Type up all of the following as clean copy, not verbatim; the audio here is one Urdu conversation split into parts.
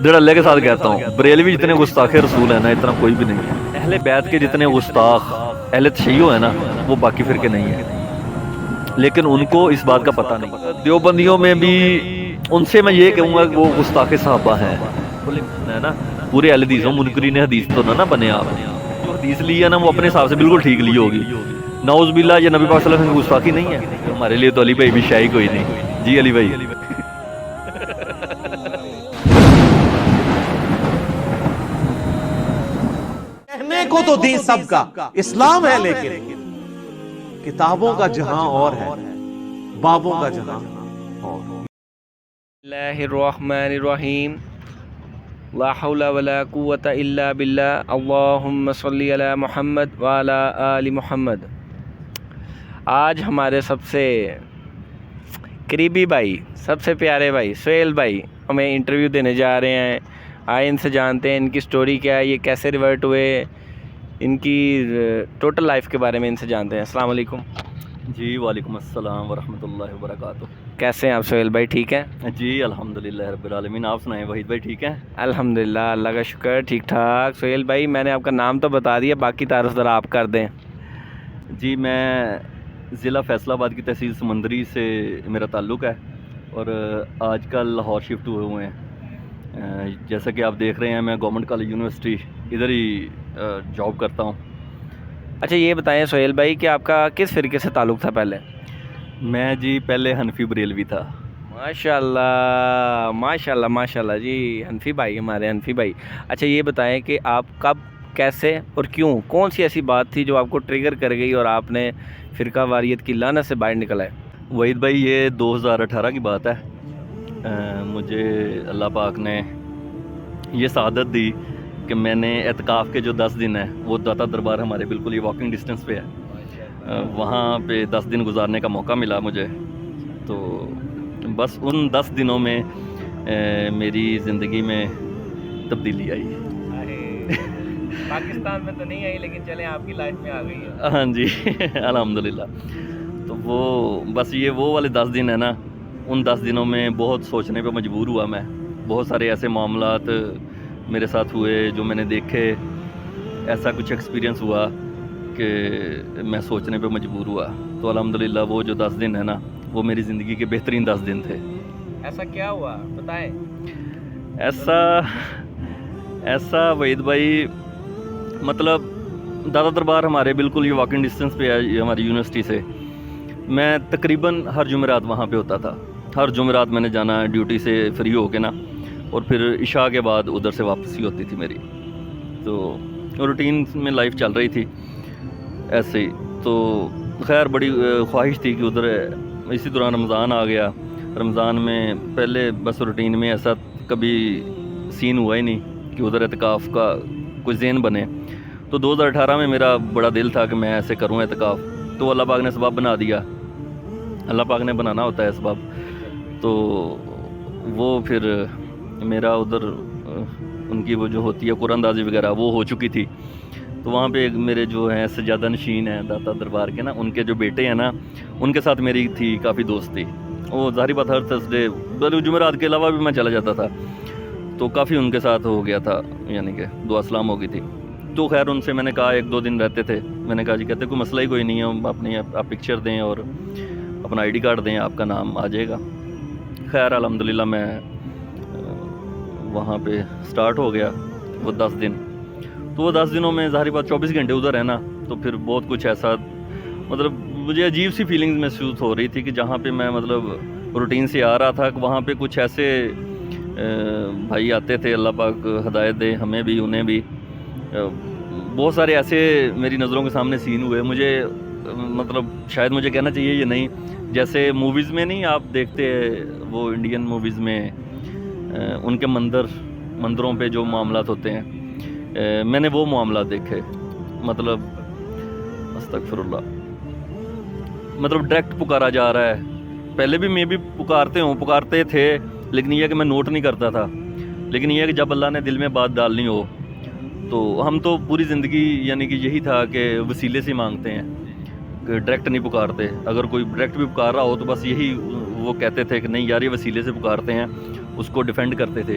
دل اللہ کے ساتھ کہتا ہوں، بریلوی جتنے گستاخ رسول ہیں نا اتنا کوئی بھی نہیں ہے. اہل بیت کے جتنے گستاخ اہل تشیع ہیں نا وہ باقی فرقے نہیں ہیں، لیکن ان کو اس بات کا پتہ نہیں. دیوبندیوں میں بھی ان سے میں یہ کہوں گا کہ وہ گستاخ صحابہ ہیں ہے نا. پورے اہل حدیث ہوں، منکرین حدیث تو نہ بنے آپ. جو حدیث لی ہے نا وہ اپنے حساب سے بالکل ٹھیک لی ہوگی. نعوذ باللہ یہ نبی پاک صلی اللہ علیہ وسلم کی گستاخی نہیں ہے. ہمارے لیے تو علی بھائی بھی شاہی کوئی نہیں. جی علی بھائی. کہنے کو تو دین سب کا اسلام ہے، لیکن کتابوں کا جہاں اور ہے، بابوں کا جہاں اور. اللہ الرحمن الرحیم. لا حول ولا قوة الا باللہ. اللہم صلی علی محمد وعلی آل محمد. آج ہمارے سب سے قریبی بھائی، سب سے پیارے بھائی سہیل بھائی ہمیں انٹرویو دینے جا رہے ہیں. آئے ان سے جانتے ہیں ان کی سٹوری کیا ہے، یہ کیسے ریورٹ ہوئے، ان کی ٹوٹل لائف کے بارے میں ان سے جانتے ہیں. السلام علیکم. جی وعلیکم السلام ورحمۃ اللہ وبرکاتہ. کیسے ہیں آپ سہیل بھائی؟ ٹھیک ہیں؟ جی الحمدللہ رب العالمین. آپ سنائیں وحید بھائی ٹھیک ہیں؟ الحمدللہ اللہ کا شکر ٹھیک ٹھاک. سہیل بھائی میں نے آپ کا نام تو بتا دیا، باقی تعارف ذرا آپ کر دیں. جی میں ضلع فیصل آباد کی تحصیل سمندری سے میرا تعلق ہے، اور آج کل لاہور شفٹ ہوئے ہیں. جیسا کہ آپ دیکھ رہے ہیں میں گورنمنٹ کالج یونیورسٹی ادھر ہی جاب کرتا ہوں. اچھا یہ بتائیں سہیل بھائی کہ آپ کا کس فرقے سے تعلق تھا پہلے؟ میں جی پہلے حنفی بریلوی تھا. ماشاء اللہ ماشاء اللہ ماشاء اللہ. جی حنفی بھائی، ہمارے حنفی بھائی. اچھا یہ بتائیں کہ آپ کب، کیسے اور کیوں، کون سی ایسی بات تھی جو آپ کو ٹریگر کر گئی اور آپ نے فرقہ واریت کی لعنت سے باہر نکل آئے؟ وحید بھائی یہ 2018 کی بات ہے. مجھے اللہ پاک نے یہ سعادت دی کہ میں نے اعتکاف کے جو 10 دن ہیں وہ داتا دربار ہمارے بالکل یہ واکنگ ڈسٹنس پہ ہے، وہاں پہ 10 دن گزارنے کا موقع ملا مجھے. تو بس ان 10 دنوں میں میری زندگی میں تبدیلی آئی. پاکستان میں تو نہیں آئی لیکن چلیں آپ کی لائف میں آ گئی ہے. ہاں جی الحمدللہ. تو وہ بس یہ وہ والے 10 دن ہیں نا، ان 10 دنوں میں بہت سوچنے پہ مجبور ہوا میں. بہت سارے ایسے معاملات میرے ساتھ ہوئے جو میں نے دیکھے، ایسا کچھ ایکسپیرینس ہوا کہ میں سوچنے پہ مجبور ہوا. تو الحمدللہ وہ جو 10 دن ہیں نا وہ میری زندگی کے بہترین 10 دن تھے. ایسا کیا ہوا بتائیں؟ ایسا وحید بھائی مطلب داتا دربار ہمارے بالکل یہ واکنگ ڈسٹنس پہ ہے یہ ہماری یونیورسٹی سے. میں تقریباً ہر جمعرات وہاں پہ ہوتا تھا. ہر جمعرات میں نے جانا ڈیوٹی سے فری ہو کے نا، اور پھر عشاء کے بعد ادھر سے واپسی ہوتی تھی میری. تو روٹین میں لائف چل رہی تھی ایسے ہی. تو خیر بڑی خواہش تھی کہ ادھر اسی دوران رمضان آ گیا. رمضان میں پہلے بس روٹین میں ایسا کبھی سین ہوا ہی نہیں کہ ادھر اعتکاف کا کوئی ذہن بنے. تو 2018 میں میرا بڑا دل تھا کہ میں ایسے کروں اعتکاف. تو اللہ پاک نے اسباب بنا دیا. اللہ پاک نے بنانا ہوتا ہے اسباب. تو وہ پھر میرا ادھر ان کی وہ جو ہوتی ہے قرآن اندازی وغیرہ وہ ہو چکی تھی. تو وہاں پہ میرے جو ہیں سجادہ نشین ہیں داتا دربار کے نا، ان کے جو بیٹے ہیں نا ان کے ساتھ میری تھی کافی دوستی. وہ ظاہری بات ہر تھرسڈے جمعرات کے علاوہ بھی میں چلا جاتا تھا. تو کافی ان کے ساتھ ہو گیا تھا، یعنی کہ دعا سلام ہو گئی تھی. تو خیر ان سے میں نے کہا 1-2 دن رہتے تھے. میں نے کہا جی کہتے کوئی مسئلہ ہی کوئی نہیں ہے، اپنی آپ پکچر دیں اور اپنا ID کارڈ دیں، آپ کا نام آ جائے گا. خیر الحمدللہ میں وہاں پہ سٹارٹ ہو گیا وہ 10 دن. تو وہ 10 دنوں میں ظاہری بات 24 گھنٹے ادھر ہے نا، تو پھر بہت کچھ ایسا مطلب مجھے عجیب سی فیلنگز محسوس ہو رہی تھی کہ جہاں پہ میں مطلب روٹین سے آ رہا تھا کہ وہاں پہ کچھ ایسے بھائی آتے تھے، اللہ پاک ہدایت دے ہمیں بھی انہیں بھی. بہت سارے ایسے میری نظروں کے سامنے سین ہوئے، مجھے مطلب شاید مجھے کہنا چاہیے یہ نہیں، جیسے موویز میں نہیں آپ دیکھتے وہ انڈین موویز میں ان کے مندروں پہ جو معاملات ہوتے ہیں، میں نے وہ معاملات دیکھے. مطلب استغفر اللہ، مطلب ڈائریکٹ پکارا جا رہا ہے. پہلے بھی میں بھی پکارتے تھے، لیکن یہ کہ میں نوٹ نہیں کرتا تھا. لیکن یہ کہ جب اللہ نے دل میں بات ڈالنی ہو تو ہم تو پوری زندگی یعنی کہ یہی تھا کہ وسیلے سے مانگتے ہیں کہ ڈائریکٹ نہیں پکارتے. اگر کوئی ڈائریکٹ بھی پکار رہا ہو تو بس یہی وہ کہتے تھے کہ نہیں یار یہ وسیلے سے پکارتے ہیں، اس کو ڈیفینڈ کرتے تھے.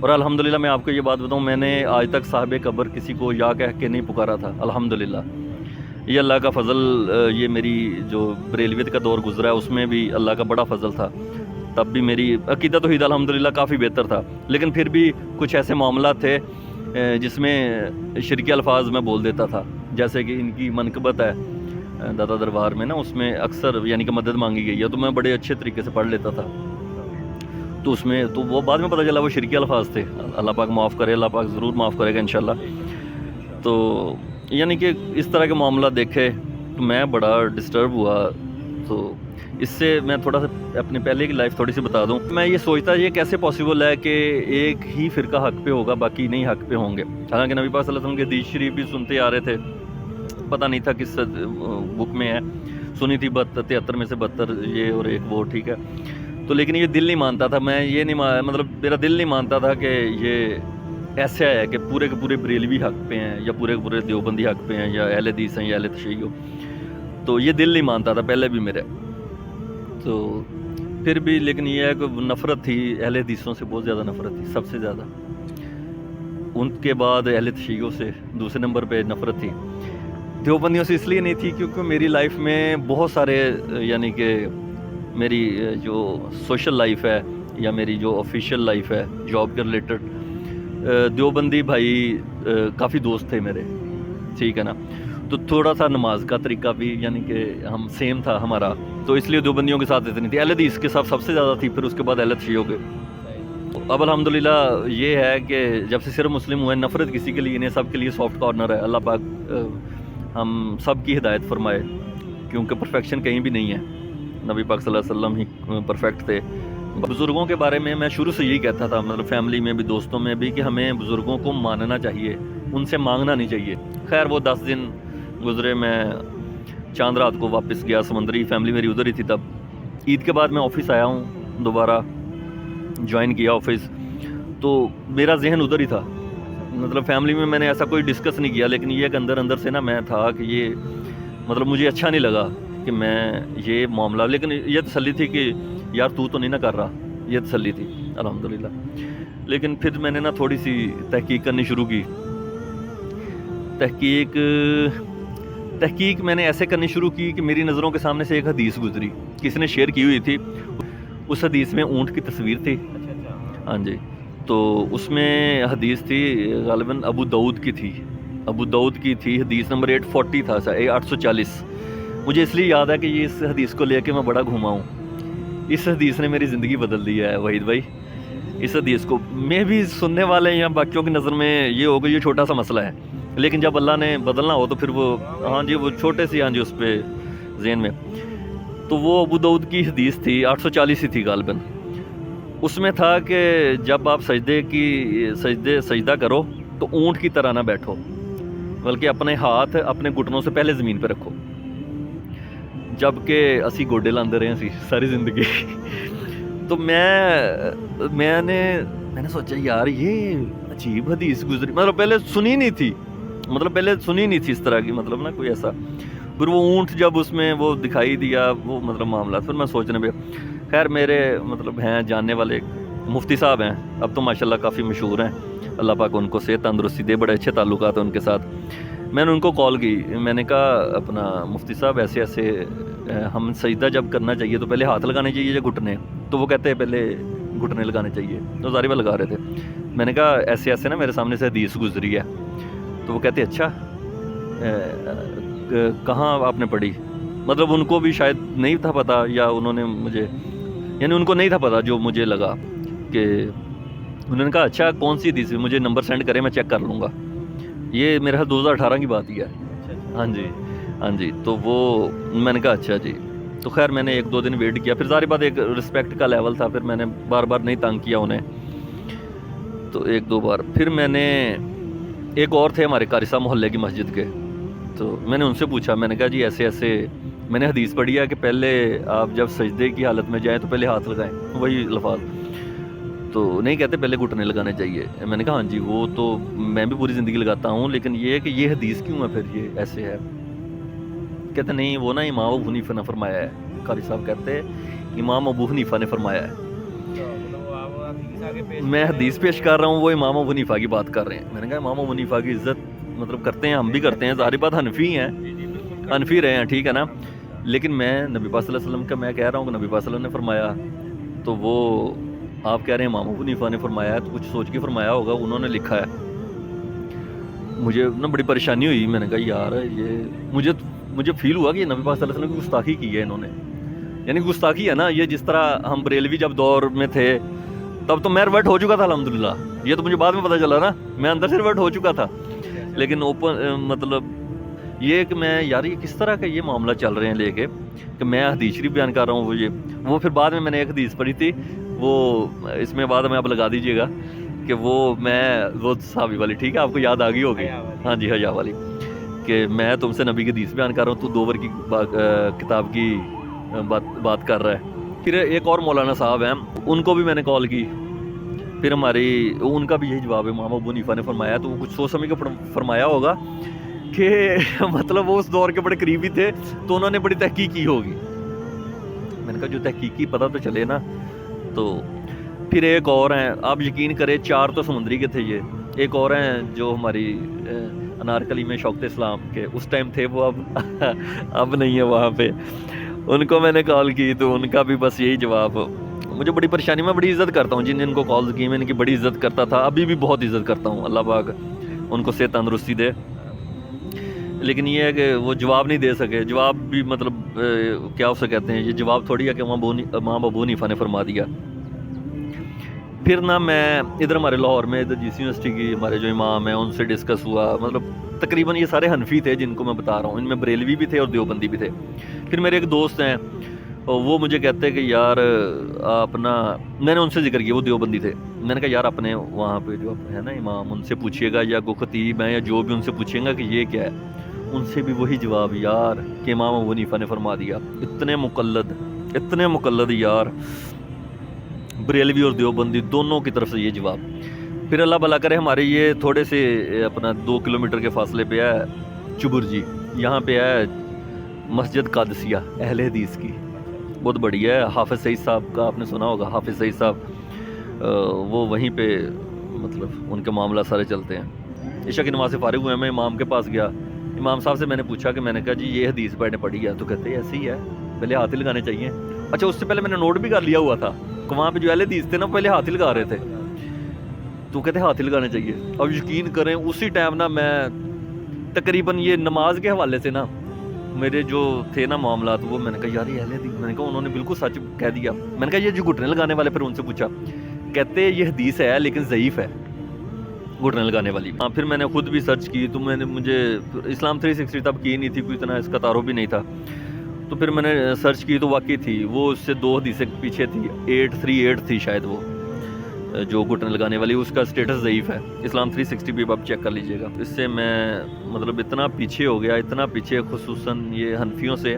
اور الحمدللہ میں آپ کو یہ بات بتاؤں، میں نے آج تک صاحب قبر کسی کو یا کہہ کے نہیں پکارا تھا، الحمدللہ۔ یہ اللہ کا فضل، یہ میری جو بریلویت کا دور گزرا ہے اس میں بھی اللہ کا بڑا فضل تھا۔ تب بھی میری عقیدہ توحید الحمدللہ کافی بہتر تھا، لیکن پھر بھی کچھ ایسے معاملات تھے جس میں شرکی الفاظ میں بول دیتا تھا، جیسے کہ ان کی منقبت ہے دادا دربار میں نا، اس میں اکثر یعنی کہ مدد مانگی گئی ہے، تو میں بڑے اچھے طریقے سے پڑھ لیتا تھا، تو اس میں تو وہ بعد میں پتہ چلا وہ شرکی الفاظ تھے۔ اللہ پاک معاف کرے، اللہ پاک ضرور معاف کرے گا انشاءاللہ۔ تو یعنی کہ اس طرح کے معاملات دیکھے تو میں بڑا ڈسٹرب ہوا۔ تو اس سے میں تھوڑا سا اپنے پہلے کی لائف تھوڑی سی بتا دوں۔ میں یہ سوچتا یہ کیسے پاسبل ہے کہ ایک ہی فرقہ حق پہ ہوگا، باقی نہیں حق پہ ہوں گے، حالانکہ نبی پاک صلی اللہ علیہ وسلم کے حدیث شریف بھی سنتے آ رہے تھے، پتہ نہیں تھا کس بک میں ہے، سنی تھی 73 میں سے 72 یہ اور ایک وہ، ٹھیک ہے، تو لیکن یہ دل نہیں مانتا تھا، میں یہ نہیں مطلب میرا دل نہیں مانتا تھا کہ یہ ایسا ہے کہ پورے کے پورے بریلوی حق پہ ہیں یا پورے کے پورے دیوبندی حق پہ ہیں یا اہل حدیث ہیں یا اہل تشیع، تو یہ دل نہیں مانتا تھا پہلے بھی میرے۔ تو پھر بھی لیکن یہ ہے کہ نفرت تھی اہل حدیثوں سے، بہت زیادہ نفرت تھی، سب سے زیادہ، ان کے بعد اہل تشیعوں سے دوسرے نمبر پہ نفرت تھی۔ دیوبندیوں سے اس لیے نہیں تھی کیونکہ میری لائف میں بہت سارے یعنی کہ میری جو سوشل لائف ہے یا میری جو آفیشیل لائف ہے جاب کے ریلیٹڈ، دیوبندی بھائی کافی دوست تھے میرے، ٹھیک ہے نا، تو تھوڑا سا نماز کا طریقہ بھی یعنی کہ ہم سیم تھا ہمارا، تو اس لیے دیوبندیوں کے ساتھ اتنی تھی، اہل حدیث کے ساتھ سب سے زیادہ تھی، پھر اس کے بعد اہل تشیعوں کے۔ اب الحمدللہ یہ ہے کہ جب سے صرف مسلم ہوئے، نفرت کسی کے لیے نہیں، سب کے لیے سافٹ کارنر ہے۔ اللہ پاک ہم سب کی ہدایت فرمائے، کیونکہ پرفیکشن کہیں بھی نہیں ہے، نبی پاک صلی اللہ علیہ وسلم ہی پرفیکٹ تھے۔ بزرگوں کے بارے میں شروع سے یہی کہتا تھا، مطلب فیملی میں بھی دوستوں میں بھی، کہ ہمیں بزرگوں کو ماننا چاہیے، ان سے مانگنا نہیں چاہیے۔ خیر وہ 10 دن گزرے، میں چاند رات کو واپس گیا سمندری، فیملی میری ادھر ہی تھی تب۔ عید کے بعد میں آفس آیا ہوں، دوبارہ جوائن کیا آفس، تو میرا ذہن ادھر ہی تھا، مطلب فیملی میں نے ایسا کوئی ڈسکس نہیں کیا، لیکن یہ کہ اندر سے نا میں تھا کہ یہ مطلب مجھے اچھا نہیں لگا کہ میں یہ معاملہ، لیکن یہ تسلی تھی کہ یار تو نہیں نہ کر رہا، یہ تسلی تھی الحمدللہ۔ لیکن پھر میں نے نا تھوڑی سی تحقیق کرنی شروع کی۔ تحقیق میں نے ایسے کرنی شروع کی کہ میری نظروں کے سامنے سے ایک حدیث گزری، کسی نے شیئر کی ہوئی تھی، اس حدیث میں اونٹ کی تصویر تھی، ہاں جی، تو اس میں حدیث تھی غالباً ابو داؤد کی تھی، حدیث نمبر 840 تھا، 840۔ مجھے اس لیے یاد ہے کہ یہ اس حدیث کو لے کے میں بڑا گھوما ہوں، اس حدیث نے میری زندگی بدل دی ہے وحید بھائی۔ اس حدیث کو میں بھی سننے والے یا باقیوں کی نظر میں یہ ہوگا یہ چھوٹا سا مسئلہ ہے، لیکن جب اللہ نے بدلنا ہو تو پھر وہ ہاں جی وہ چھوٹے سی ہاں جی اس پہ ذہن میں، تو وہ ابو داؤد کی حدیث تھی، 840 ہی تھی غالباً۔ اس میں تھا کہ جب آپ سجدہ کرو تو اونٹ کی طرح نہ بیٹھو، بلکہ اپنے ہاتھ اپنے گھٹنوں سے پہلے زمین پہ رکھو، جبکہ اسی گوڈے لاندے رہے سی ساری زندگی۔ تو میں نے سوچا یار یہ عجیب حدیث گزری، مطلب پہلے سنی نہیں تھی اس طرح کی، مطلب نا کوئی ایسا، پھر وہ اونٹ جب اس میں وہ دکھائی دیا وہ مطلب معاملات، پھر میں سوچنے پہ، خیر میرے مطلب ہیں جاننے والے مفتی صاحب ہیں، اب تو ماشاءاللہ کافی مشہور ہیں، اللہ پاک ان کو صحت تندرستی دے، بڑے اچھے تعلقات ہیں ان کے ساتھ۔ میں نے ان کو کال کی، میں نے کہا اپنا مفتی صاحب ایسے ہم سجدہ جب کرنا چاہیے تو پہلے ہاتھ لگانے چاہیے یا گھٹنے؟ تو وہ کہتے ہیں پہلے گھٹنے لگانے چاہیے، تو ظاہر بات لگا رہے تھے۔ میں نے کہا ایسے نا میرے سامنے سے حدیث گزری ہے، تو وہ کہتے اچھا کہاں آپ نے پڑھی؟ مطلب ان کو بھی شاید نہیں تھا پتہ، یا انہوں نے مجھے یعنی ان کو نہیں تھا پتہ جو مجھے لگا، کہ انہوں نے کہا اچھا کون سی حدیث، مجھے نمبر سینڈ کرے میں چیک کر لوں گا۔ یہ میرا 2018 کی بات ہی ہے، ہاں جی، تو وہ میں نے کہا اچھا جی، تو خیر میں نے 1-2 دن ویٹ کیا، پھر ظاہر بات ایک رسپیکٹ کا لیول تھا، پھر میں نے بار نہیں تنگ کیا انہیں، تو 1-2 بار پھر میں نے ایک اور تھے ہمارے قاری صاحب محلے کی مسجد کے، تو میں نے ان سے پوچھا، میں نے کہا جی ایسے میں نے حدیث پڑھی ہے کہ پہلے آپ جب سجدے کی حالت میں جائیں تو پہلے ہاتھ لگائیں، وہی الفاظ، تو نہیں کہتے پہلے گھٹنے لگانے چاہیے۔ میں نے کہا ہاں جی وہ تو میں بھی پوری زندگی لگاتا ہوں، لیکن یہ ہے کہ یہ حدیث کیوں ہے پھر یہ ایسے ہے؟ کہتے نہیں وہ نا امام ابو حنیفہ نے فرمایا ہے، قاری صاحب کہتے امام ابو حنیفہ نے فرمایا ہے۔ میں حدیث پیش کر رہا ہوں، وہ امام ابو حنیفہ کی بات کر رہے ہیں. میں نے کہا امام ابو حنیفہ کی عزت مطلب کرتے ہیں، ہم بھی کرتے ہیں، ظاہر بات حنفی ہیں، حنفی رہے ہیں، ٹھیک ہے نا. لیکن میں نبی پاک صلی اللہ علیہ وسلم کا میں کہہ رہا ہوں کہ نبی پاک صلی اللہ علیہ وسلم نے فرمایا، تو وہ آپ کہہ رہے ہیں امام ابو حنیفہ نے فرمایا ہے، تو کچھ سوچ کے فرمایا ہوگا، انہوں نے لکھا ہے. مجھے نا بڑی پریشانی ہوئی. میں نے کہا یار یہ مجھے فیل ہوا کہ یہ نبی پاک صلی اللہ علیہ وسلم کی گستاخی کی ہے انہوں نے. یعنی گستاخی ہے نا یہ، جس طرح ہم بریلوی جب دور میں تھے تب تو میں ریورٹ ہو چکا تھا الحمدللہ. یہ تو مجھے بعد میں پتہ چلا نا، میں اندر سے ریورٹ ہو چکا تھا. لیکن مطلب یہ کہ میں یار یہ کس طرح کا یہ معاملہ چل رہے ہیں لے کے کہ میں حدیث شریف بیان کر رہا ہوں. وہ پھر بعد میں نے ایک حدیث پڑھی تھی، وہ اس میں بعد میں آپ لگا دیجئے گا کہ وہ صحابی والی، ٹھیک ہے، آپ کو یاد آ گئی ہوگی. ہاں جی، حیا والی، کہ میں تم سے نبی کی حدیث بیان کر رہا ہوں، تو دوور کی کتاب کی بات کر رہا ہے. پھر ایک اور مولانا صاحب ہیں، ان کو بھی میں نے کال کی. پھر ان کا بھی یہی جواب ہے، امام ابو حنیفہ نے فرمایا. تو وہ کچھ سوچ سمجھ کے فرمایا ہوگا کہ مطلب وہ اس دور کے بڑے قریبی تھے، تو انہوں نے بڑی تحقیق کی ہوگی. میں نے کہا جو تحقیق کی پتہ تو چلے نا. تو پھر ایک اور ہیں، آپ یقین کریں 4 تو سمندری کے تھے یہ. ایک اور ہیں جو ہماری انارکلی میں شوقت اسلام کے اس ٹائم تھے، وہ اب نہیں ہے وہاں پہ. ان کو میں نے کال کی تو ان کا بھی بس یہی جواب. مجھے بڑی پریشانی، میں بڑی عزت کرتا ہوں جن کو کال کی، میں ان کی بڑی عزت کرتا تھا، ابھی بھی بہت عزت کرتا ہوں. اللہ پاک ان کو صحت تندرستی دے. لیکن یہ ہے کہ وہ جواب نہیں دے سکے. جواب بھی مطلب کیا اسے کہتے ہیں، یہ جواب تھوڑی ہے کہ امام ابو حنیفہ نے فرما دیا. پھر نا میں ادھر ہمارے لاہور میں ادھر جی سی یونیورسٹی کی ہمارے جو امام ہیں ان سے ڈسکس ہوا. مطلب تقریباً یہ سارے حنفی تھے جن کو میں بتا رہا ہوں، ان میں بریلوی بھی تھے اور دیوبندی بھی تھے. پھر میرے ایک دوست ہیں، وہ مجھے کہتے ہیں کہ یار اپنا، میں نے ان سے ذکر کیا، وہ دیوبندی تھے. میں نے کہا یار اپنے وہاں پہ جو ہے نا امام، ان سے پوچھیے گا، یا کوئی خطیب ہیں یا جو بھی، ان سے پوچھیے گا کہ یہ کیا ہے. ان سے بھی وہی جواب یار کہ امام ابو حنیفہ نے فرما دیا. اتنے مقلد یار، بریلوی اور دیوبندی دونوں کی طرف سے یہ جواب. پھر اللہ بھلا کرے، ہمارے یہ تھوڑے سے اپنا 2 کلومیٹر کے فاصلے پہ ہے چبر جی، یہاں پہ ہے مسجد قادسیہ اہل حدیث کی، بہت بڑی ہے. حافظ سعید صاحب کا آپ نے سنا ہوگا، حافظ سعید صاحب وہ وہیں پہ مطلب ان کے معاملہ سارے چلتے ہیں. عشاء کی نماز سے فارغ ہوئے، میں امام کے پاس گیا. امام صاحب سے میں نے پوچھا کہ میں نے کہا جی یہ حدیث پڑھنے پڑی ہے؟ تو کہتے ہیں ایسی ہی ہے، پہلے ہاتھ ہی لگانے چاہیے. اچھا، اس سے پہلے میں نے نوٹ بھی کر لیا ہوا تھا کہ وہاں پہ جو اہل حدیث تھے نا پہلے ہاتھ ہی لگا رہے تھے، تو کہتے ہیں ہاتھ ہی لگانے چاہیے. اب یقین کریں اسی ٹائم نا میں تقریباً یہ نماز کے حوالے سے نا میرے جو تھے نا معاملات، وہ میں نے کہا یار یہ اہل حدیث، میں نے کہا انہوں نے بالکل سچ کہہ دیا. میں نے کہا یہ جو گھٹنے لگانے والے، پھر ان سے پوچھا، کہتے یہ حدیث ہے لیکن ضعیف ہے گھٹنے لگانے والی. ہاں، پھر میں نے خود بھی سرچ کی، تو مجھے اسلام 360 تب کی نہیں تھی، کوئی اتنا اس کا تعارف بھی نہیں تھا. تو پھر میں نے سرچ کی تو واقعی تھی، وہ اس سے 2 حدیثیں پیچھے تھی. 838 تھی شاید وہ جو گھٹنے لگانے والی، اس کا سٹیٹس ضعیف ہے. اسلام 360 بھی آپ چیک کر لیجئے گا. اس سے میں مطلب اتنا پیچھے ہو گیا، اتنا پیچھے، خصوصاً یہ حنفیوں سے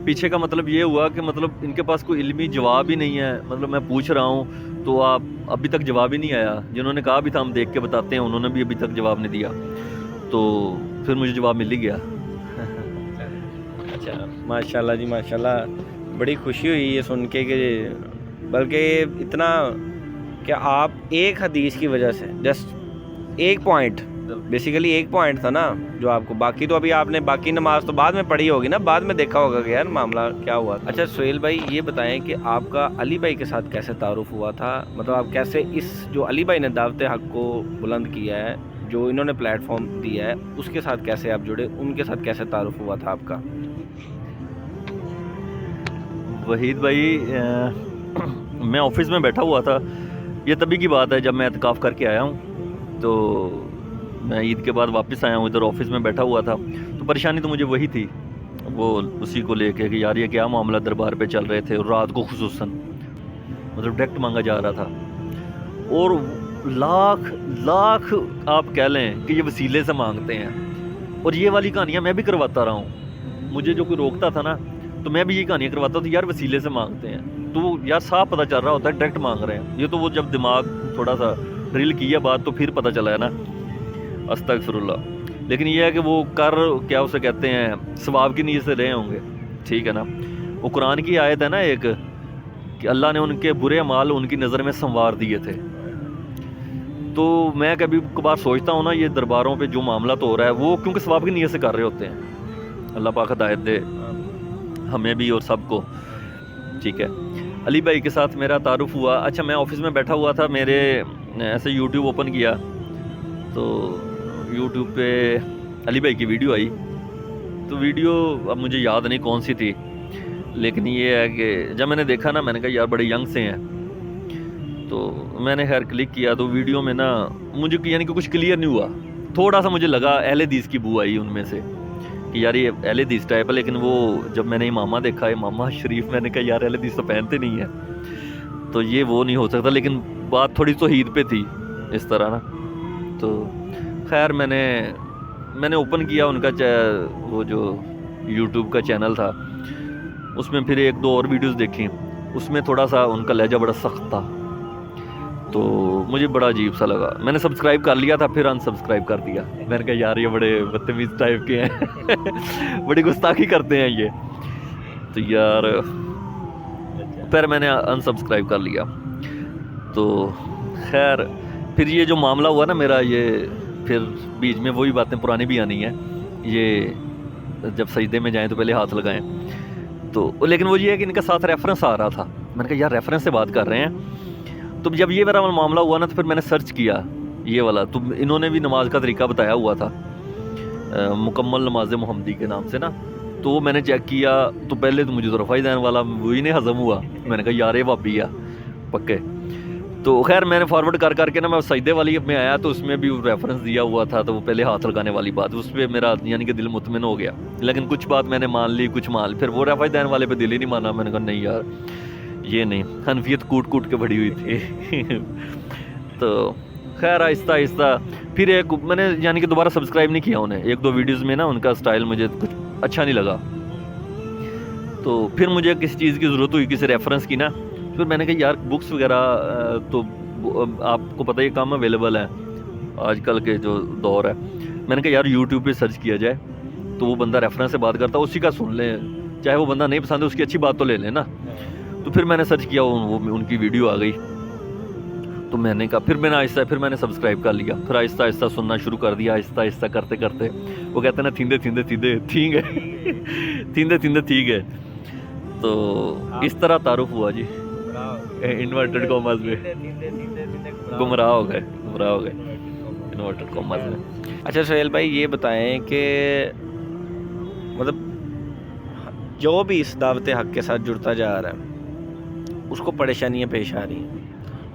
پیچھے کا مطلب یہ ہوا کہ مطلب ان کے پاس کوئی علمی جواب ہی نہیں ہے. مطلب میں پوچھ رہا ہوں تو آپ ابھی تک جواب ہی نہیں آیا. جنہوں نے کہا بھی تھا ہم دیکھ کے بتاتے ہیں، انہوں نے بھی ابھی تک جواب نہیں دیا. تو پھر مجھے جواب مل ہی گیا. اچھا، ماشاءاللہ جی، ماشاءاللہ، بڑی خوشی ہوئی یہ سن کے کہ بلکہ اتنا کہ آپ ایک حدیث کی وجہ سے، جسٹ ایک پوائنٹ، بیسیکلی ایک پوائنٹ تھا نا جو آپ کو، باقی تو ابھی آپ نے باقی نماز تو بعد میں پڑھی ہوگی نا، بعد میں دیکھا ہوگا کہ یار معاملہ کیا ہوا. اچھا سہیل بھائی، یہ بتائیں کہ آپ کا علی بھائی کے ساتھ کیسے تعارف ہوا تھا؟ مطلب آپ کیسے اس جو علی بھائی نے دعوت حق کو بلند کیا ہے، جو انہوں نے پلیٹ فارم دیا ہے، اس کے ساتھ کیسے آپ جڑے، ان کے ساتھ کیسے تعارف ہوا تھا آپ کا؟ وحید بھائی، میں آفس میں بیٹھا ہوا تھا، یہ تبھی کی بات ہے جب میں اعتکاف کر کے آیا ہوں. تو میں عید کے بعد واپس آیا ہوں، ادھر آفس میں بیٹھا ہوا تھا. تو پریشانی تو مجھے وہی تھی، وہ اسی کو لے کے کہ یار یہ کیا معاملہ دربار پہ چل رہے تھے، اور رات کو خصوصاً مطلب ڈائریکٹ مانگا جا رہا تھا. اور لاکھ آپ کہہ لیں کہ یہ وسیلے سے مانگتے ہیں. اور یہ والی کہانیاں میں بھی کرواتا رہا ہوں. مجھے جو کوئی روکتا تھا نا تو میں بھی یہ کہانیاں کرواتا ہوں، یار وسیلے سے مانگتے ہیں. تو یار صاف پتہ چل رہا ہوتا ہے ڈائریکٹ مانگ رہے ہیں. یہ تو وہ جب دماغ تھوڑا سا ڈرل کیا بات تو پھر پتہ چلا ہے نا، استغفر اللہ. لیکن یہ ہے کہ وہ کیا اسے کہتے ہیں، ثواب کی نیت سے رہے ہوں گے، ٹھیک ہے نا. وہ قرآن کی آیت ہے نا ایک، کہ اللہ نے ان کے برے اعمال ان کی نظر میں سنوار دیے تھے. تو میں کبھی کبھار سوچتا ہوں نا یہ درباروں پہ جو معاملہ تو ہو رہا ہے وہ کیونکہ ثواب کی نیت سے کر رہے ہوتے ہیں. اللہ پاک ہدایت دے ہمیں بھی اور سب کو. ٹھیک ہے. علی بھائی کے ساتھ میرا تعارف ہوا. اچھا میں آفس میں بیٹھا ہوا تھا, میرے ایسے یوٹیوب اوپن کیا تو یوٹیوب پہ علی بھائی کی ویڈیو آئی. تو ویڈیو اب مجھے یاد نہیں کون سی تھی, لیکن یہ ہے کہ جب میں نے دیکھا نا میں نے کہا یار بڑے ینگ سے ہیں. تو میں نے خیر کلک کیا تو ویڈیو میں نا مجھے یعنی کہ کچھ کلیئر نہیں ہوا. تھوڑا سا مجھے لگا اہل حدیث کی بو آئی ان میں سے کہ یار یہ اہل حدیث ٹائپ ہے, لیکن وہ جب میں نے امامہ دیکھا امامہ شریف میں نے کہا یار اہل حدیث تو پہنتے نہیں ہیں, تو یہ وہ نہیں ہو سکتا. لیکن بات تھوڑی توحید پہ تھی اس طرح نا. تو خیر میں نے اوپن کیا ان کا وہ جو یوٹیوب کا چینل تھا, اس میں پھر ایک دو اور ویڈیوز دیکھی. اس میں تھوڑا سا ان کا لہجہ بڑا سخت تھا تو مجھے بڑا عجیب سا لگا. میں نے سبسکرائب کر لیا تھا, پھر انسبسکرائب کر دیا. میں نے کہا یار یہ بڑے بدتمیز ٹائپ کے ہیں, بڑی گستاخی کرتے ہیں یہ. تو یار پھر میں نے انسبسکرائب کر لیا. تو خیر پھر یہ جو معاملہ ہوا نا میرا, یہ پھر بیچ میں وہی باتیں پرانی بھی آنی ہیں. یہ جب سجدے میں جائیں تو پہلے ہاتھ لگائیں. تو لیکن وہ یہ ہے کہ ان کا ساتھ ریفرنس آ رہا تھا. میں نے کہا یار ریفرنس سے بات کر رہے ہیں. تو جب یہ میرا معاملہ ہوا نا تو پھر میں نے سرچ کیا یہ والا. تو انہوں نے بھی نماز کا طریقہ بتایا ہوا تھا, مکمل نماز محمدی کے نام سے نا. تو وہ میں نے چیک کیا تو پہلے تو مجھے تو رفائی دین والا وہی نہیں ہضم ہوا. میں نے کہا یار یہ وابی ہے پکے. تو خیر میں نے فارورڈ کر کے نا میں سجدے والی میں آیا تو اس میں بھی ریفرنس دیا ہوا تھا. تو وہ پہلے ہاتھ لگانے والی بات, اس پہ میرا یعنی کہ دل مطمئن ہو گیا. لیکن کچھ بات میں نے مان لی, کچھ مان لی. پھر وہ رفائی دین والے پہ دل ہی نہیں مانا. میں نے کہا نہیں یار یہ نہیں, حنفیت کوٹ کے بڑھی ہوئی تھی. تو خیر آہستہ آہستہ پھر ایک میں نے یعنی کہ دوبارہ سبسکرائب نہیں کیا انہیں. ایک دو ویڈیوز میں نا ان کا سٹائل مجھے کچھ اچھا نہیں لگا. تو پھر مجھے کسی چیز کی ضرورت ہوئی, کسی ریفرنس کی نا. پھر میں نے کہا یار بکس وغیرہ تو آپ کو پتہ ہی کم اویلیبل ہے آج کل کے جو دور ہے. میں نے کہا یار یوٹیوب پہ سرچ کیا جائے تو وہ بندہ ریفرنس سے بات کرتا ہے, اسی کا سن لیں. چاہے وہ بندہ نہیں پسند ہے اس کی اچھی بات تو لے لیں نا. تو پھر میں نے سرچ کیا, وہ ان کی ویڈیو آ گئی. تو میں نے کہا پھر میں نے سبسکرائب کر لیا. پھر آہستہ آہستہ سننا شروع کر دیا. آہستہ آہستہ کرتے کرتے وہ کہتے ہیں نا تھیندے ٹھیک ہے تھیندے ٹھیک ہے. تو اس طرح تعارف ہوا جی. انورٹڈ کاماز میں گمراہ ہو گئے انورٹڈ کاماز میں. اچھا سہیل بھائی یہ بتائیں کہ مطلب جو بھی اس دعوت حق کے ساتھ جڑتا جا رہا ہے اس کو پریشانیاں پیش آ رہی ہیں.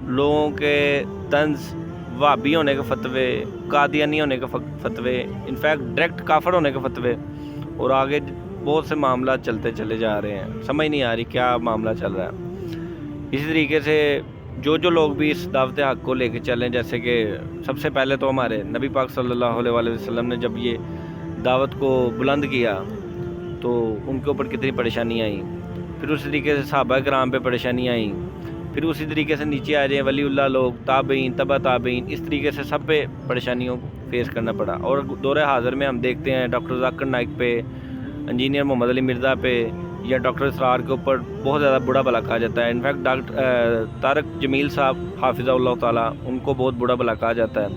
لوگوں کے طنز, وہابی ہونے کے فتوے, قادیانی ہونے کے فتوے, انفیکٹ ڈائریکٹ کافر ہونے کے فتوے, اور آگے بہت سے معاملات چلتے چلے جا رہے ہیں. سمجھ نہیں آ رہی کیا معاملہ چل رہا ہے. اسی طریقے سے جو لوگ بھی اس دعوت حق کو لے کے چلیں, جیسے کہ سب سے پہلے تو ہمارے نبی پاک صلی اللہ علیہ وآلہ وسلم نے جب یہ دعوت کو بلند کیا تو ان کے اوپر کتنی پریشانیاں آئیں. پھر اسی طریقے سے صحابہ کرام پہ پریشانیاں آئیں. پھر اسی طریقے سے نیچے آ جائیں ولی اللہ لوگ, تابعین, تبع تابعین, اس طریقے سے سب پہ پریشانیوں کو فیس کرنا پڑا. اور دور حاضر میں ہم دیکھتے ہیں ڈاکٹر ذاکر نائک پہ, انجینئر محمد علی مرزا پہ یا ڈاکٹر اسرار کے اوپر بہت زیادہ برا بھلا کہا جاتا ہے. انفیکٹ ڈاکٹر طارق جمیل صاحب حافظہ اللہ تعالیٰ, ان کو بہت برا بھلا کہا جاتا ہے.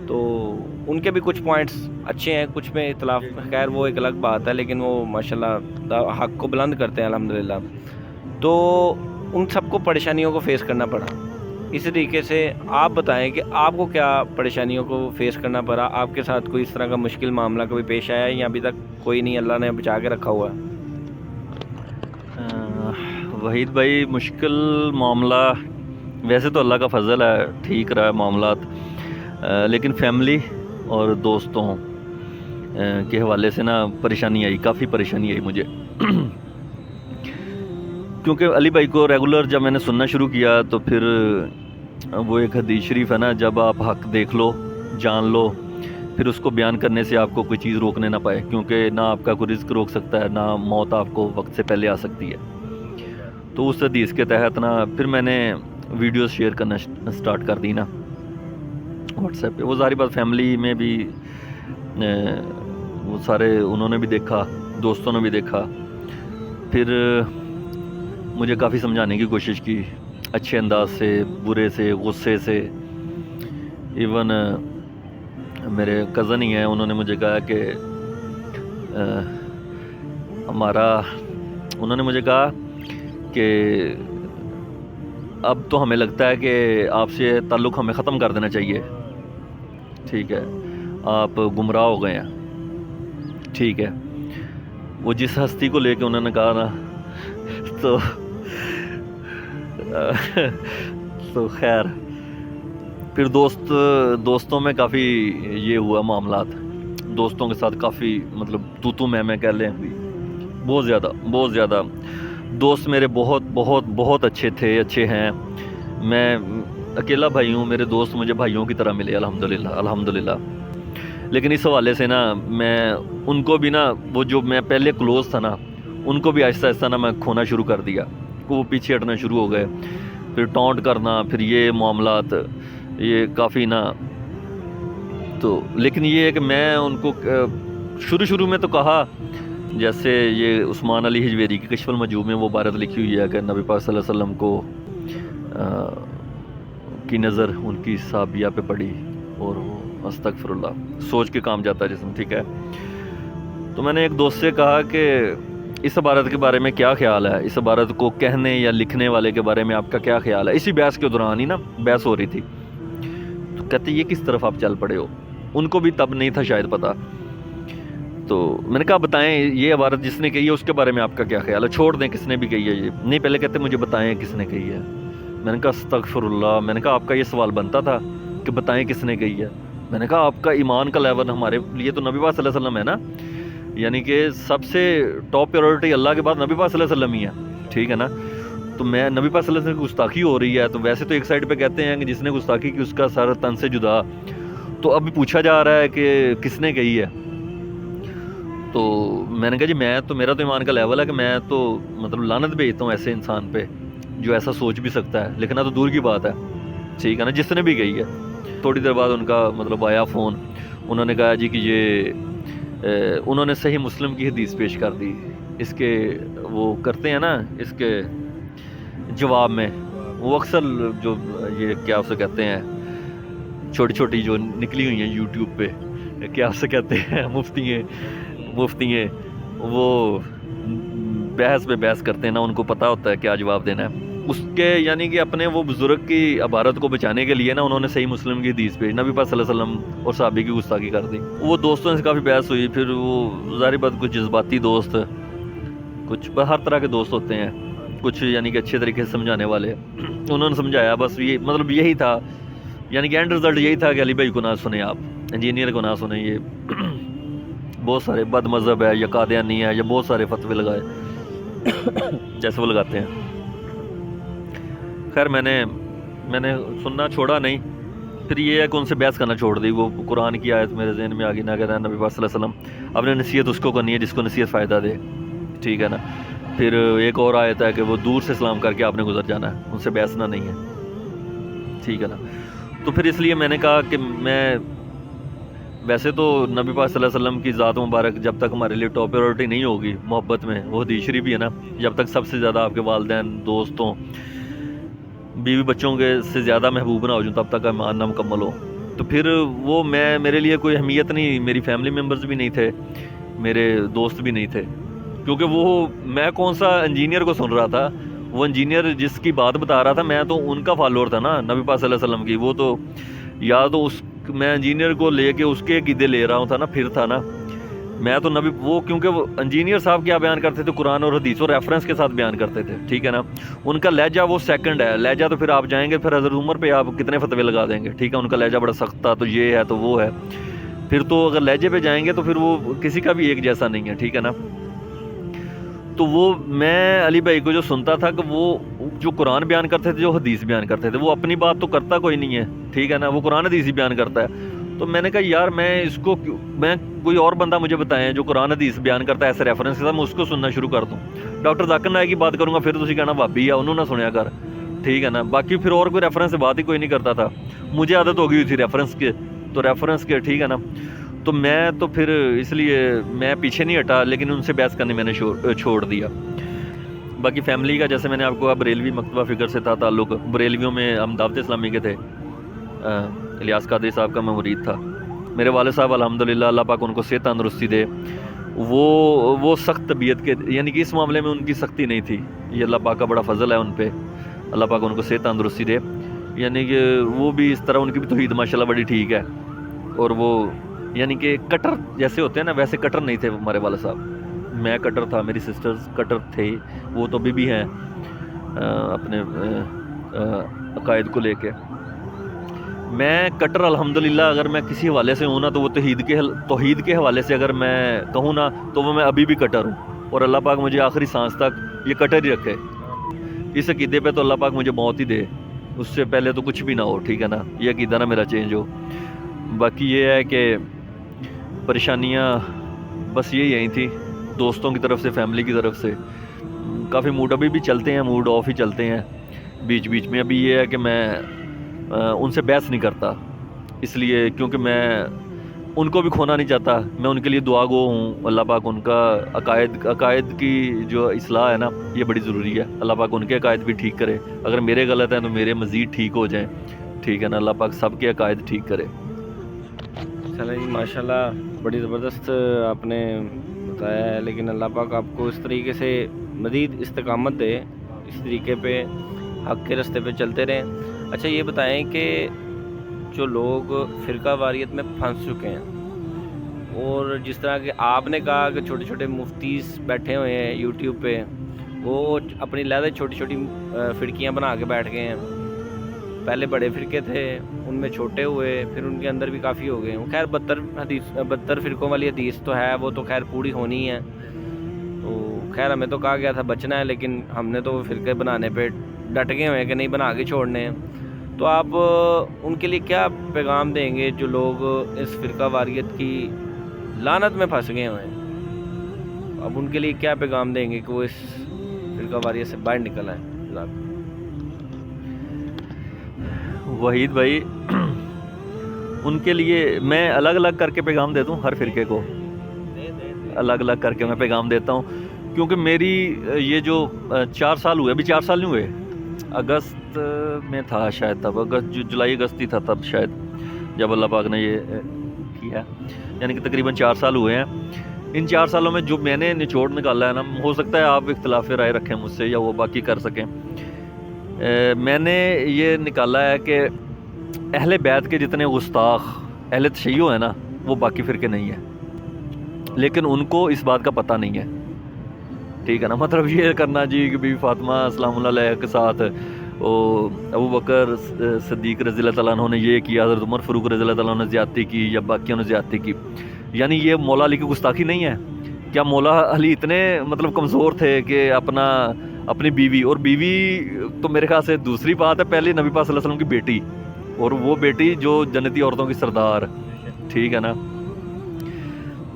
تو ان کے بھی کچھ پوائنٹس اچھے ہیں, کچھ میں اختلاف, خیر وہ ایک الگ بات ہے, لیکن وہ ماشاءاللہ حق کو بلند کرتے ہیں الحمدللہ. تو ان سب کو پریشانیوں کو فیس کرنا پڑا. اسی طریقے سے آپ بتائیں کہ آپ کو کیا پریشانیوں کو فیس کرنا پڑا. آپ کے ساتھ کوئی اس طرح کا مشکل معاملہ کبھی پیش آیا ہے یا ابھی تک کوئی نہیں, اللہ نے بچا کے رکھا ہوا ہے؟ وحید بھائی مشکل معاملہ ویسے تو اللہ کا فضل ہے, ٹھیک رہا ہے معاملات, لیکن فیملی اور دوستوں کے حوالے سے نا پریشانی آئی, کافی پریشانی آئی مجھے. کیونکہ علی بھائی کو ریگولر جب میں نے سننا شروع کیا تو پھر وہ ایک حدیث شریف ہے نا, جب آپ حق دیکھ لو, جان لو, پھر اس کو بیان کرنے سے آپ کو کوئی چیز روکنے نہ پائے, کیونکہ نہ آپ کا کوئی رزق روک سکتا ہے, نہ موت آپ کو وقت سے پہلے آ سکتی ہے. تو اس حدیث کے تحت نا پھر میں نے ویڈیوز شیئر کرنا سٹارٹ کر دی نا واٹس ایپ پہ. وہ ظاہری بات فیملی میں بھی وہ سارے انہوں نے بھی دیکھا, دوستوں نے بھی دیکھا. پھر مجھے کافی سمجھانے کی کوشش کی, اچھے انداز سے, برے سے, غصے سے, ایون میرے کزن ہی ہیں، انہوں نے مجھے کہا کہ انہوں نے مجھے کہا کہ اب تو ہمیں لگتا ہے کہ آپ سے تعلق ہمیں ختم کر دینا چاہیے، ٹھیک ہے، آپ گمراہ ہو گئے ہیں، ٹھیک ہے۔ وہ جس ہستی کو لے کے انہوں نے کہا نا، تو خیر پھر دوستوں میں کافی یہ ہوا معاملات، دوستوں کے ساتھ کافی مطلب تو میں کہہ لیں، بہت زیادہ دوست میرے بہت اچھے تھے، اچھے ہیں۔ میں اکیلا بھائی ہوں، میرے دوست مجھے بھائیوں کی طرح ملے الحمدللہ۔ لیکن اس حوالے سے نا میں ان کو بھی نا، وہ جو میں پہلے کلوز تھا نا، ان کو بھی آہستہ آہستہ نا میں کھونا شروع کر دیا، وہ پیچھے ہٹنا شروع ہو گئے، پھر ٹونٹ کرنا، پھر یہ معاملات، یہ کافی نا۔ تو لیکن یہ ہے کہ میں ان کو شروع میں تو کہا، جیسے یہ عثمان علی حجویری کی کشف المجوب میں وہ عبارت لکھی ہوئی ہے کہ نبی پاک صلی اللہ علیہ وسلم کو کی نظر ان کی صحابیہ پہ پڑی اور وہ استغفر اللہ، سوچ کے کام جاتا ہے جسم، ٹھیک ہے۔ تو میں نے ایک دوست سے کہا کہ اس عبارت کے بارے میں کیا خیال ہے، اس عبارت کو کہنے یا لکھنے والے کے بارے میں آپ کا کیا خیال ہے؟ اسی بحث کے دوران ہی نا بحث ہو رہی تھی، تو کہتے یہ کس طرف آپ چل پڑے ہو؟ ان کو بھی تب نہیں تھا شاید پتہ۔ تو میں نے کہا بتائیں یہ عبارت جس نے کہی ہے اس کے بارے میں آپ کا کیا خیال ہے، چھوڑ دیں کس نے بھی کہی ہے یہ نہیں، پہلے کہتے مجھے بتائیں کس نے کہی ہے۔ میں نے کہا استغفر اللہ، میں نے کہا آپ کا یہ سوال بنتا تھا کہ بتائیں کس نے کہی ہے؟ میں نے کہا آپ کا ایمان کا لیول ہمارے لیے تو نبی پاک صلی اللہ علیہ وسلم ہے نا، یعنی کہ سب سے ٹاپ پریورٹی اللہ کے بعد نبی پاک صلی اللہ علیہ وسلم ہی ہے، ٹھیک ہے نا۔ تو میں نبی پاک صلی اللہ علیہ وسلم کی گستاخی ہو رہی ہے، تو ویسے تو ایک سائڈ پہ کہتے ہیں کہ جس نے گستاخی کی اس کا سر تن سے جدا، تو ابھی پوچھا جا رہا ہے کہ کس نے کہی ہے۔ تو میں نے کہا جی میرا تو ایمان کا لیول ہے کہ میں تو مطلب لعنت بھیجتا ہوں ایسے انسان پہ جو ایسا سوچ بھی سکتا ہے، لکھنا تو دور کی بات ہے، ٹھیک ہے نا، جس نے بھی کہی ہے۔ تھوڑی دیر بعد ان کا مطلب آیا فون، انہوں نے کہا جی کہ یہ انہوں نے صحیح مسلم کی حدیث پیش کر دی، اس کے وہ کرتے ہیں نا، اس کے جواب میں وہ اکثر جو یہ کیا اسے کہتے ہیں چھوٹی جو نکلی ہوئی ہیں یوٹیوب پہ، کیا اسے کہتے ہیں مفتی ہیں، وہ بحث پہ بحث کرتے ہیں نا، ان کو پتہ ہوتا ہے کیا جواب دینا ہے اس کے، یعنی کہ اپنے وہ بزرگ کی عبارت کو بچانے کے لیے نا انہوں نے صحیح مسلم کی حدیث پہ نبی پاک صلی اللہ علیہ وسلم اور صحابی کی گستاخی کر دی۔ وہ دوستوں سے کافی بحث ہوئی، پھر وہ ظاہر بات کچھ جذباتی دوست، کچھ ہر طرح کے دوست ہوتے ہیں، کچھ یعنی کہ اچھے طریقے سے سمجھانے والے، انہوں نے سمجھایا، بس یہ مطلب یہی تھا، یعنی کہ اینڈ رزلٹ یہی تھا کہ علی بھائی کو نہ سنیں، آپ انجینئر کو نہ سنیں، یہ بہت سارے بد مذہب ہے یا قادیانی ہے یا بہت سارے فتوے لگائے جیسے وہ لگاتے ہیں۔ خیر میں نے سننا چھوڑا نہیں، پھر یہ ہے کہ ان سے بحث کرنا چھوڑ دی۔ وہ قرآن کی آیت میرے ذہن میں آ گئی، نہ کہتا ہے نبی پاک صلی اللہ علیہ وسلم اپنے نصیحت اس کو کرنی ہے جس کو نصیحت فائدہ دے، ٹھیک ہے نا۔ پھر ایک اور آیت ہے کہ وہ دور سے سلام کر کے آپ نے گزر جانا ہے، ان سے بحثنا نہیں ہے، ٹھیک ہے نا۔ تو پھر اس لیے میں نے کہا کہ میں ویسے تو نبی پاک صلی اللہ علیہ وسلم کی ذات مبارک جب تک ہمارے لیے ٹاپ پریورٹی نہیں ہوگی محبت میں، وہ حدیث شریف بھی ہے نا، جب تک سب سے زیادہ آپ کے والدین، دوستوں، بیوی بچوں کے سے زیادہ محبوب نہ ہو جاؤں تب تک ایمان نہ مکمل ہو، تو پھر وہ میرے لیے کوئی اہمیت نہیں، میری فیملی ممبرز بھی نہیں تھے، میرے دوست بھی نہیں تھے، کیونکہ وہ میں کون سا انجینئر کو سن رہا تھا، وہ انجینئر جس کی بات بتا رہا تھا میں تو ان کا فالوور تھا نا نبی پاک صلی اللہ علیہ وسلم کی، وہ تو یا تو اس میں انجینئر کو لے کے اس کے عقیدے لے رہا ہوں تھا نا، پھر تھا نا میں تو نبی، وہ کیونکہ وہ انجینئر صاحب کیا بیان کرتے تھے قرآن اور حدیث اور ریفرنس کے ساتھ بیان کرتے تھے، ٹھیک ہے نا۔ ان کا لہجہ وہ سیکنڈ ہے، لہجہ تو پھر آپ جائیں گے پھر حضرت عمر پہ آپ کتنے فتوے لگا دیں گے، ٹھیک ہے، ان کا لہجہ بڑا سخت تھا تو یہ ہے تو وہ ہے، پھر تو اگر لہجے پہ جائیں گے تو پھر وہ کسی کا بھی ایک جیسا نہیں ہے، ٹھیک ہے نا۔ تو وہ میں علی بھائی کو جو سنتا تھا کہ وہ جو قرآن بیان کرتے تھے، جو حدیث بیان کرتے تھے، وہ اپنی بات تو کرتا کوئی نہیں ہے، ٹھیک ہے نا، وہ قرآن حدیث ہی بیان کرتا ہے۔ تو میں نے کہا یار میں کوئی اور بندہ مجھے بتائیں جو قرآن حدیث بیان کرتا ہے ایسے ریفرنس کے ساتھ، میں اس کو سننا شروع کر دوں۔ ڈاکٹر ذاکر نائک کی بات کروں گا پھر تسی کہنا بھابی ہے انہوں نہ سنیا کر، ٹھیک ہے نا، باقی پھر اور کوئی ریفرنس سے بات ہی کوئی نہیں کرتا تھا، مجھے عادت ہو گئی ہوئی تھی ریفرنس کے، ٹھیک ہے نا۔ تو میں تو پھر اس لیے میں پیچھے نہیں ہٹا، لیکن ان سے بحث کرنے میں نے چھوڑ دیا۔ باقی فیملی کا جیسے میں نے آپ کو بریلوی مکتبہ فکر سے تھا تعلق، بریلویوں میں ہم دعوت اسلامی کے تھے، الیاس قادری صاحب کا میں مرید تھا. میرے والد صاحب الحمدللہ اللہ پاک ان کو صحت تندرستی دے, وہ سخت طبیعت کے, یعنی کہ اس معاملے میں ان کی سختی نہیں تھی. یہ اللہ پاک کا بڑا فضل ہے ان پہ, اللہ پاک ان کو صحت تندرستی دے. یعنی کہ وہ بھی اس طرح, ان کی بھی توحید ماشاءاللہ بڑی ٹھیک ہے. اور وہ یعنی کہ کٹر جیسے ہوتے ہیں نا, ویسے کٹر نہیں تھے ہمارے والد صاحب. میں کٹر تھا, میری سسٹرز کٹر تھے, وہ تو ابھی بھی ہیں اپنے عقائد کو لے کے. میں کٹر الحمدللہ اگر میں کسی حوالے سے ہوں نا تو وہ توحید کے حوالے سے اگر میں کہوں نا تو وہ میں ابھی بھی کٹر ہوں. اور اللہ پاک مجھے آخری سانس تک یہ کٹر ہی رکھے. اس عقیدے پہ تو اللہ پاک مجھے موت ہی دے, اس سے پہلے تو کچھ بھی نہ ہو, ٹھیک ہے نا, یہ عقیدہ نہ میرا چینج ہو. باقی یہ ہے کہ پریشانیاں بس یہی تھی دوستوں کی طرف سے, فیملی کی طرف سے. کافی موڈ ابھی بھی چلتے ہیں, موڈ آف ہی چلتے ہیں بیچ بیچ میں. ابھی یہ ہے کہ میں ان سے بحث نہیں کرتا, اس لیے کیونکہ میں ان کو بھی کھونا نہیں چاہتا. میں ان کے لیے دعا گو ہوں. اللہ پاک ان کا عقائد کی جو اصلاح ہے نا یہ بڑی ضروری ہے. اللہ پاک ان کے عقائد بھی ٹھیک کرے. اگر میرے غلط ہیں تو میرے مزید ٹھیک ہو جائیں, ٹھیک ہے نا. اللہ پاک سب کے عقائد ٹھیک کرے. چلیں جی, ماشاءاللہ بڑی زبردست آپ نے بتایا ہے. لیکن اللہ پاک آپ کو اس طریقے سے مزید استقامت دے, اس طریقے پہ حق کے راستے پہ چلتے رہیں. اچھا یہ بتائیں کہ جو لوگ فرقہ واریت میں پھنس چکے ہیں, اور جس طرح کہ آپ نے کہا کہ چھوٹے چھوٹے مفتیز بیٹھے ہوئے ہیں یوٹیوب پہ, وہ اپنی علیحدہ چھوٹی چھوٹی فرقیاں بنا کے بیٹھ گئے ہیں. پہلے بڑے فرقے تھے, ان میں چھوٹے ہوئے, پھر ان کے اندر بھی کافی ہو گئے. خیر 72 فرقوں والی حدیث تو ہے, وہ تو خیر پوری ہونی ہے. تو خیر ہمیں تو کہا گیا تھا بچنا ہے, لیکن ہم نے تو فرقے بنانے پہ ڈٹ گئے ہوئے ہیں کہ نہیں بنا کے چھوڑنے ہیں. تو آپ ان کے لیے کیا پیغام دیں گے جو لوگ اس فرقہ واریت کی لعنت میں پھنس گئے ہوئے ہیں؟ اب ان کے لیے کیا پیغام دیں گے کہ وہ اس فرقہ واریت سے باہر نکل آئیں؟ وحید بھائی, ان کے لیے میں الگ الگ کر کے پیغام دیتا ہوں. ہر فرقے کو الگ الگ کر کے میں پیغام دیتا ہوں, کیونکہ میری یہ جو 4 سال ہوئے, ابھی 4 سال نہیں ہوئے, اگست میں تھا شاید, تب جولائی اگست ہی تھا تب شاید, جب اللہ پاک نے یہ کیا, یعنی کہ تقریباً 4 سال ہوئے ہیں. ان 4 سالوں میں جو میں نے نچوڑ نکالا ہے نا, ہو سکتا ہے آپ اختلاف رائے رکھیں مجھ سے یا وہ باقی کر سکیں, میں نے یہ نکالا ہے کہ اہل بیت کے جتنے گستاخ اہل تشیع ہیں نا وہ باقی فرقے نہیں ہیں, لیکن ان کو اس بات کا پتہ نہیں ہے, ٹھیک ہے نا. مطلب یہ کرنا جی کہ بی بی فاطمہ السلام اللہ علیہ کے ساتھ ابو بکر صدیق رضی اللہ تعالیٰ عنہ نے یہ کیا, حضرت عمر فاروق رضی اللہ تعالیٰ عنہ نے زیادتی کی یا باقیوں نے زیادتی کی, یعنی یہ مولا علی کی گستاخی نہیں ہے. کیا مولا علی اتنے مطلب کمزور تھے کہ اپنی بیوی, اور بیوی تو میرے خیال سے دوسری بات ہے, پہلے نبی پاک صلی اللہ علیہ وسلم کی بیٹی, اور وہ بیٹی جو جنتی عورتوں کی سردار, ٹھیک ہے نا,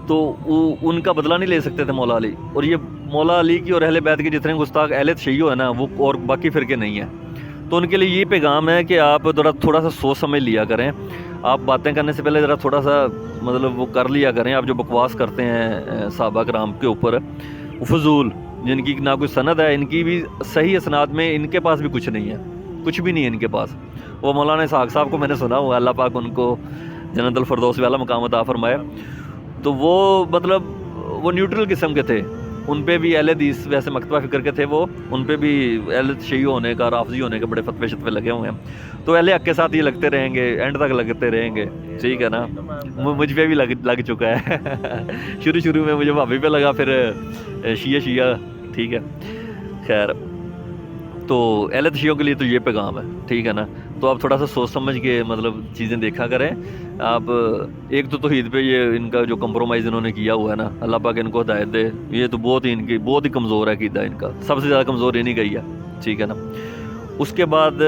تو ان کا بدلہ نہیں لے سکتے تھے مولا علی. اور یہ مولا علی کی اور اہل بیت کے جتنے گستاخ اہل تشیع ہے نا وہ اور باقی فرقے نہیں ہیں. تو ان کے لیے یہ پیغام ہے کہ آپ تھوڑا سا سوچ سمجھ لیا کریں. آپ باتیں کرنے سے پہلے ذرا تھوڑا سا مطلب وہ کر لیا کریں. آپ جو بکواس کرتے ہیں صحابہ کرام کے اوپر, وہ فضول, جن کی نہ کوئی سند ہے, ان کی بھی صحیح اسناد میں ان کے پاس بھی کچھ نہیں ہے, کچھ بھی نہیں ہے ان کے پاس. وہ مولانا اسحاق صاحب کو میں نے سنا ہوا, اللہ پاک ان کو جنت الفردوس والا مقام عطا فرمائے. تو وہ مطلب وہ نیوٹرل قسم کے تھے, ان پہ بھی اہل حدیث ویسے مکتبہ فکر کے تھے, وہ ان پہ بھی اہل تشیع ہونے کا, رافضی ہونے کے بڑے فتوے شتوے لگے ہوئے ہیں. تو اہل حق کے ساتھ یہ لگتے رہیں گے, اینڈ تک لگتے رہیں گے, ٹھیک ہے نا. مجھ پہ بھی لگ چکا ہے شروع میں مجھے بھابھی پہ لگا, پھر شیعہ, ٹھیک ہے. خیر, تو اہل تشیع کے لیے تو یہ پیغام ہے, ٹھیک ہے نا. تو آپ تھوڑا سا سوچ سمجھ کے مطلب چیزیں دیکھا کریں. آپ ایک تو توحید پہ یہ ان کا جو کمپرومائز انہوں نے کیا ہوا ہے نا, اللہ پاک ان کو ہدایت دے. یہ تو بہت ہی کمزور ہے عقیدہ ان کا, سب سے زیادہ کمزور انہیں کا ہی ہے, ٹھیک ہے نا. اس کے بعد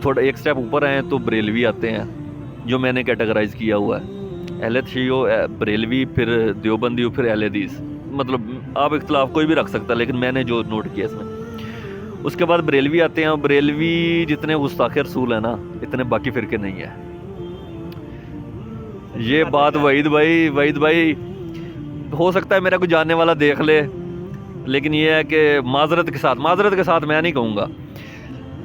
تھوڑا ایک سٹیپ اوپر آئیں تو بریلوی آتے ہیں, جو میں نے کیٹیگرائز کیا ہوا ہے. اہل تشیع, بریلوی, پھر دیوبندی, پھر اہل حدیث. مطلب آپ اختلاف کوئی بھی رکھ سکتا ہے, لیکن میں نے جو نوٹ کیا اس میں. اس کے بعد بریلوی آتے ہیں. بریلوی جتنے گستاخ رسول ہیں نا اتنے باقی فرقے نہیں ہیں. یہ بات وحید بھائی ہو سکتا ہے میرا کوئی جاننے والا دیکھ لے, لیکن یہ ہے کہ معذرت کے ساتھ میں نہیں کہوں گا,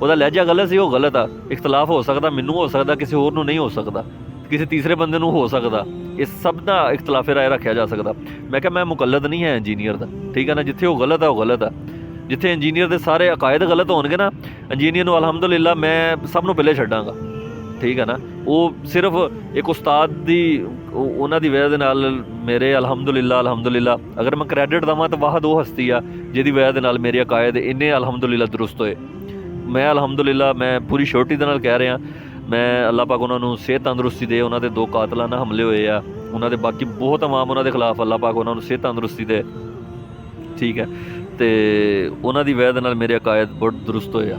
ਉਹਦਾ ਲਹਿਜਾ ਗਲਤ ਸੀ, ਉਹ ਗਲਤ ਆ। ਇਖਤਲਾਫ ਹੋ ਸਕਦਾ, ਮੈਨੂੰ ਹੋ ਸਕਦਾ, ਕਿਸੇ ਹੋਰ ਨੂੰ ਨਹੀਂ ਹੋ ਸਕਦਾ, ਕਿਸੇ ਤੀਸਰੇ ਬੰਦੇ ਨੂੰ ਹੋ ਸਕਦਾ। ਇਸ ਸਭ ਦਾ ਇਖਤਲਾਫ ਰਾਏ ਰੱਖਿਆ ਜਾ ਸਕਦਾ। ਮੈਂ ਕਿਹਾ ਮੈਂ ਮੁਕੱਲਦ ਨਹੀਂ ਹੈ ਇੰਜੀਨੀਅਰ ਦਾ, ਠੀਕ ਹੈ ਨਾ। ਜਿੱਥੇ ਉਹ ਗਲਤ ਆ ਉਹ ਗਲਤ ਆ। ਜਿੱਥੇ ਇੰਜੀਨੀਅਰ ਦੇ ਸਾਰੇ ਅਕਾਇਦ ਗਲਤ ਹੋਣਗੇ ਨਾ, ਇੰਜੀਨੀਅਰ ਨੂੰ ਅਲਹਮਦੁਲਿਲਾ ਮੈਂ ਸਭ ਨੂੰ ਪਹਿਲੇ ਛੱਡਾਂਗਾ, ਠੀਕ ਹੈ ਨਾ। ਉਹ ਸਿਰਫ ਇੱਕ ਉਸਤਾਦ ਦੀ ਉਹਨਾਂ ਦੀ ਵਜ੍ਹਾ ਦੇ ਨਾਲ ਮੇਰੇ ਅਲਹਮਦੁਲਿਲਾ ਅਗਰ ਮੈਂ ਕ੍ਰੈਡਿਟ ਦੇਵਾਂ ਤਾਂ ਵਾਹਦ ਉਹ ਹਸਤੀ ਆ ਜਿਹਦੀ ਵਜ੍ਹਾ ਦੇ ਨਾਲ ਮੇਰੇ ਅਕਾਇਦ ਇੰਨੇ ਅਲਹਮਦੁਲਿਲਾ ਦਰੁਸਤ ਹੋਏ। ਮੈਂ ਅਲਹਮਦੁਲਿਲਾ ਮੈਂ ਪੂਰੀ ਸ਼ੋਰਟੀ ਦੇ ਨਾਲ ਕਹਿ ਰਿਹਾ, ਮੈਂ ਅੱਲਾਹ ਪਾਕ ਉਹਨਾਂ ਨੂੰ ਸਿਹਤ ਤੰਦਰੁਸਤੀ ਦੇ। ਉਹਨਾਂ ਦੇ 2 ਕਾਤਲਾਨਾ ਹਮਲੇ ਹੋਏ ਆ, ਉਹਨਾਂ ਦੇ ਬਾਕੀ ਬਹੁਤ ਆਵਾਮ ਉਹਨਾਂ ਦੇ ਖਿਲਾਫ, ਅੱਲਾਹ ਪਾਕ ਉਹਨਾਂ ਨੂੰ ਸਿਹਤ ਤੰਦਰੁਸਤੀ ਦੇ, ਠੀਕ ਹੈ। ਤੇ ਉਹਨਾਂ ਦੀ ਵਜ੍ਹਾ ਦੇ ਨਾਲ ਮੇਰੇ ਅਕਾਇਦ ਬਹੁਤ ਦਰੁਸਤ ਹੋਏ ਆ।